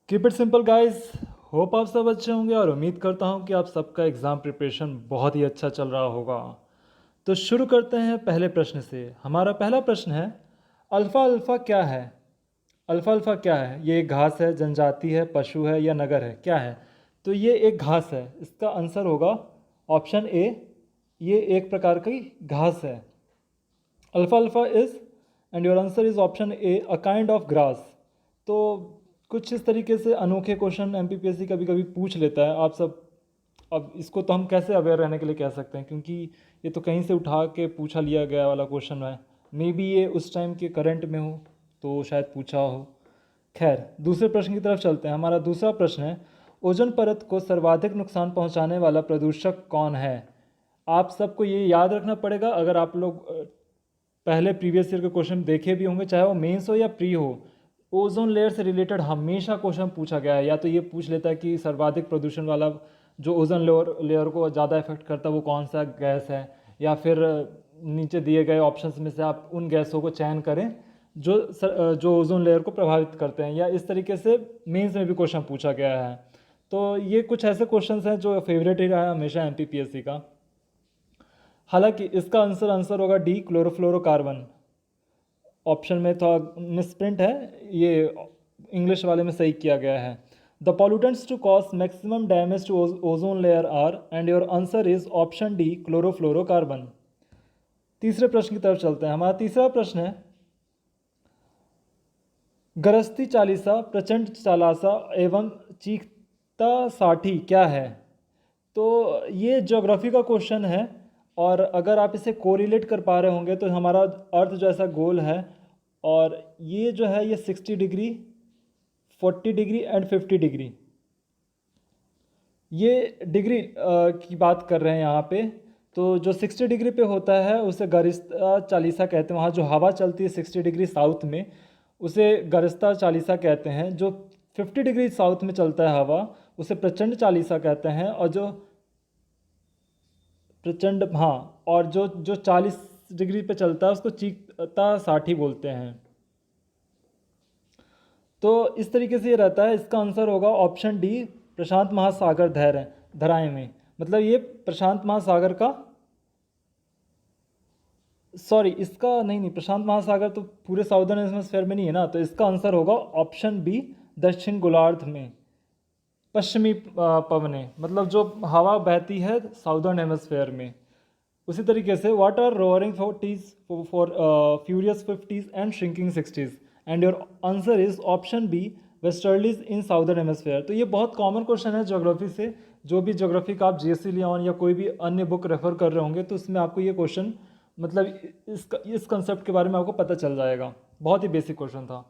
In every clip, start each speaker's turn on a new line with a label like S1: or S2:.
S1: Keep it simple guys. Hope आप सब अच्छे होंगे और उम्मीद करता हूँ कि आप सबका एग्ज़ाम प्रिपरेशन बहुत ही अच्छा चल रहा होगा। तो शुरू करते हैं पहले प्रश्न से। हमारा पहला प्रश्न है, अल्फ़ा अल्फ़ा क्या है? अल्फ़ा अल्फ़ा क्या है? ये एक घास है, जनजाति है, पशु है या नगर है, क्या है? तो ये एक घास है। इसका आंसर होगा ऑप्शन ए, ये एक प्रकार की घास है। Alpha alpha is and your answer is option A, a kind of grass. तो कुछ इस तरीके से अनोखे क्वेश्चन एमपीपीएससी कभी कभी पूछ लेता है। आप सब अब इसको तो हम कैसे अवेयर रहने के लिए कह सकते हैं, क्योंकि ये तो कहीं से उठा के पूछा लिया गया वाला क्वेश्चन है। मे बी ये उस टाइम के करंट में हो तो शायद पूछा हो। खैर, दूसरे प्रश्न की तरफ चलते हैं। हमारा दूसरा प्रश्न है, ओजोन परत को सर्वाधिक नुकसान पहुंचाने वाला प्रदूषक कौन है? आप सबको ये याद रखना पड़ेगा। अगर आप लोग पहले प्रीवियस ईयर के क्वेश्चन देखे भी होंगे, चाहे वो मेंस हो या प्री हो, ओजोन लेयर से रिलेटेड हमेशा क्वेश्चन पूछा गया है। या तो ये पूछ लेता है कि सर्वाधिक प्रदूषण वाला जो ओजोन लेयर को ज़्यादा इफेक्ट करता है वो कौन सा गैस है, या फिर नीचे दिए गए ऑप्शंस में से आप उन गैसों को चयन करें जो ओजोन लेयर को प्रभावित करते हैं। या इस तरीके से मेंस में भी क्वेश्चन पूछा गया है। तो ये कुछ ऐसे क्वेश्चंस हैं जो फेवरेट ही रहा है हमेशा एमपीपीएससी का। हालांकि इसका आंसर होगा डी, क्लोरोफ्लोरोकार्बन। ऑप्शन में थोड़ा मिसप्रिंट है, ये इंग्लिश वाले में सही किया गया है। The pollutants to cause maximum damage to ozone layer are, and your answer is option D, chlorofluorocarbon. तीसरे प्रश्न की तरफ चलते हैं। हमारा तीसरा प्रश्न है, गरस्ती चालीसा, प्रचंड चालासा एवं चीखता साठी क्या है? तो ये ज्योग्राफी का क्वेश्चन है, और अगर आप इसे कोरिलेट कर पा रहे होंगे तो हमारा अर्थ जो ऐसा गोल है, और ये जो है ये 60 डिग्री, 40 डिग्री एंड 50 डिग्री, ये डिग्री की बात कर रहे हैं यहाँ पे। तो जो 60 डिग्री पे होता है उसे गरिस्ता चालीसा कहते हैं। वहाँ जो हवा चलती है 60 डिग्री साउथ में, उसे गरिस्ता चालीसा कहते हैं। जो 50 डिग्री साउथ में चलता है हवा, उसे प्रचंड चालीसा कहते हैं। और जो प्रचंड, हाँ, और जो जो 40 डिग्री पे चलता है उसको चीखता साठी बोलते हैं। तो इस तरीके से ये रहता है। इसका आंसर होगा ऑप्शन डी, प्रशांत महासागर धराएं में। मतलब ये प्रशांत महासागर का, सॉरी, इसका नहीं नहीं, प्रशांत महासागर तो पूरे साउदर्न हेमिस्फीयर में नहीं है ना। तो इसका आंसर होगा ऑप्शन बी, दक्षिण गोलार्ध में पश्चिमी पवनें, मतलब जो हवा बहती है साउदर्न हेमिस्फीयर में। उसी तरीके से what are roaring forties for furious fifties and shrinking sixties, and your answer is option B, westerlies in southern hemisphere. तो ये बहुत कॉमन क्वेश्चन है ज्योग्राफी से। जो भी ज्योग्राफी का आप जीएससी लियान या कोई भी अन्य बुक रेफर कर रहे होंगे तो उसमें आपको ये क्वेश्चन, मतलब इस कंसेप्ट के बारे में आपको पता चल जाएगा। बहुत ही बेसिक क्वेश्चन था।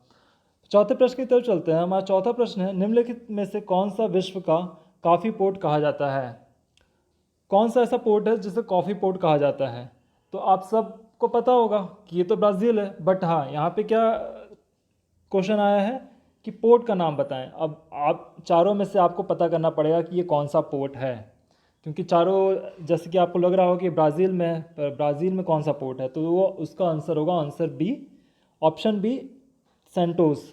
S1: चौथे प्रश्न की तरफ चलते हैं। हमारा चौथा प्रश्न है, निम्नलिखित में से कौन सा विश्व का कॉफ़ी पोर्ट कहा जाता है? कौन सा ऐसा पोर्ट है जिसे कॉफ़ी पोर्ट कहा जाता है? तो आप सबको पता होगा कि ये तो ब्राज़ील है, बट हाँ, यहाँ पे क्या क्वेश्चन आया है कि पोर्ट का नाम बताएं। अब आप चारों में से आपको पता करना पड़ेगा कि ये कौन सा पोर्ट है, क्योंकि चारों, जैसे कि आपको लग रहा हो कि ब्राज़ील में है, पर ब्राज़ील में कौन सा पोर्ट है? तो वो उसका आंसर होगा answer B, option B, Santos.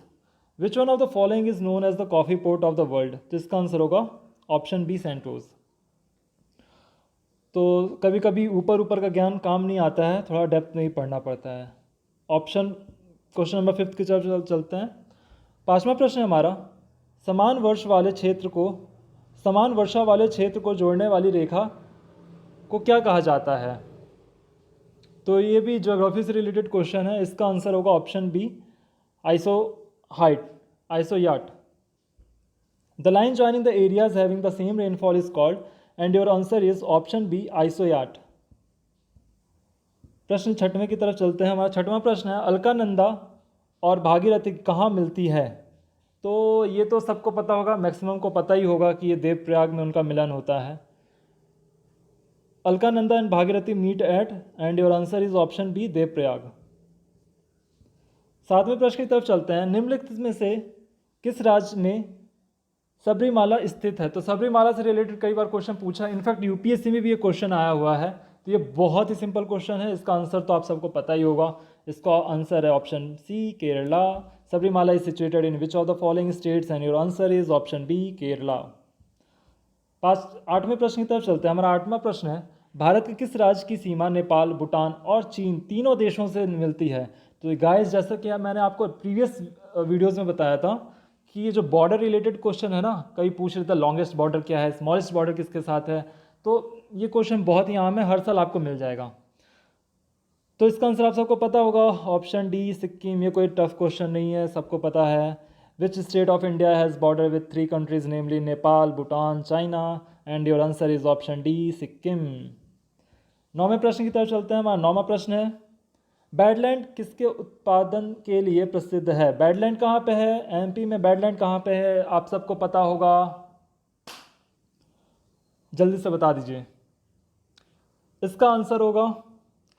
S1: Which one of the following is known as the coffee port of the world? तो इसका आंसर होगा ऑप्शन बी, सेंटोस। तो कभी कभी ऊपर ऊपर का ज्ञान काम नहीं आता है, थोड़ा डेप्थ में ही पढ़ना पड़ता है। ऑप्शन क्वेश्चन नंबर 5 की तरफ चलते हैं। पांचवा प्रश्न है हमारा, समान वर्ष वाले क्षेत्र को समान वर्षा वाले क्षेत्र को जोड़ने वाली रेखा को क्या कहा जाता है? तो ये भी ज्योग्राफी से रिलेटेड क्वेश्चन है। इसका आंसर होगा option B, isohyet. The line joining the areas having the same rainfall is called, and your answer is option B, isohyet. प्रश्न छठवें की तरफ चलते हैं। हमारा छठवां प्रश्न है, अलकानंदा और भागीरथी कहाँ मिलती है? तो ये तो सबको पता होगा, मैक्सिमम को पता ही होगा कि ये देवप्रयाग में उनका मिलन होता है। Alaknanda and Bhagirathi meet at, and your answer is option B, Devprayag. सातवें प्रश्न की तरफ चलते हैं। निम्नलिखित में से किस राज्य में सबरीमाला स्थित है? तो सबरीमाला से रिलेटेड कई बार क्वेश्चन पूछा, इनफैक्ट यूपीएससी में भी ये क्वेश्चन आया हुआ है। तो ये बहुत ही सिंपल क्वेश्चन है, इसका आंसर तो आप सबको पता ही होगा। इसका आंसर है option C Kerala. Sabarimala is situated in which of the following states and your answer is option B Kerala. आठवें प्रश्न की तरफ चलते हैं। हमारा आठवां प्रश्न है, भारत के किस राज्य की सीमा नेपाल, भूटान और चीन तीनों देशों से मिलती है? तो गाइस, जैसा कि मैंने आपको प्रीवियस वीडियोस में बताया था कि ये जो बॉर्डर रिलेटेड क्वेश्चन है ना, कई पूछ रहे थे लॉन्गेस्ट बॉर्डर क्या है, स्मॉलेस्ट बॉर्डर किसके साथ है, तो ये क्वेश्चन बहुत ही आम है, हर साल आपको मिल जाएगा। तो इसका आंसर आप सबको पता होगा, ऑप्शन डी सिक्किम। ये कोई टफ क्वेश्चन नहीं है, सबको पता है। Which state of India has border with 3 countries namely Nepal, Bhutan, China, and your answer is option D Sikkim. नौवें प्रश्न की तरफ चलते हैं। हमारा नौवां प्रश्न है, बैडलैंड किसके उत्पादन के लिए प्रसिद्ध है? बैडलैंड कहाँ पे है? एमपी में बैडलैंड कहाँ पे है? आप सबको पता होगा, जल्दी से बता दीजिए। इसका आंसर होगा,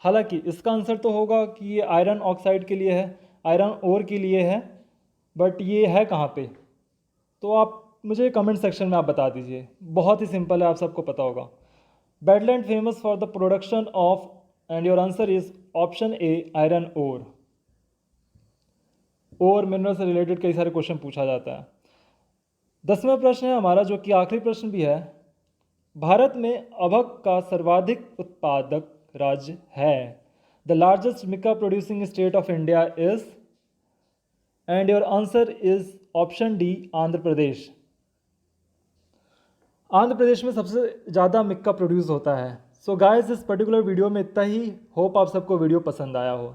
S1: हालांकि इसका आंसर तो होगा कि ये आयरन ऑक्साइड के लिए है, आयरन ओर के लिए है, बट ये है कहाँ पे? तो आप मुझे कमेंट सेक्शन में आप बता दीजिए। बहुत ही सिंपल है, आप सबको पता होगा। Badland famous for the production of, and your answer is option A iron ore. और मिनरल से रिलेटेड कई सारे क्वेश्चन पूछा जाता है। 10वां प्रश्न है हमारा, जो कि आखिरी प्रश्न भी है, भारत में अभक का सर्वाधिक उत्पादक राज्य है? The largest mica producing state of India is, and your answer is option D Andhra Pradesh. Andhra Pradesh में सबसे ज़्यादा मिक्का प्रोड्यूस होता है। सो गाइस, इस पर्टिकुलर वीडियो में इतना ही। होप आप सबको वीडियो पसंद आया हो।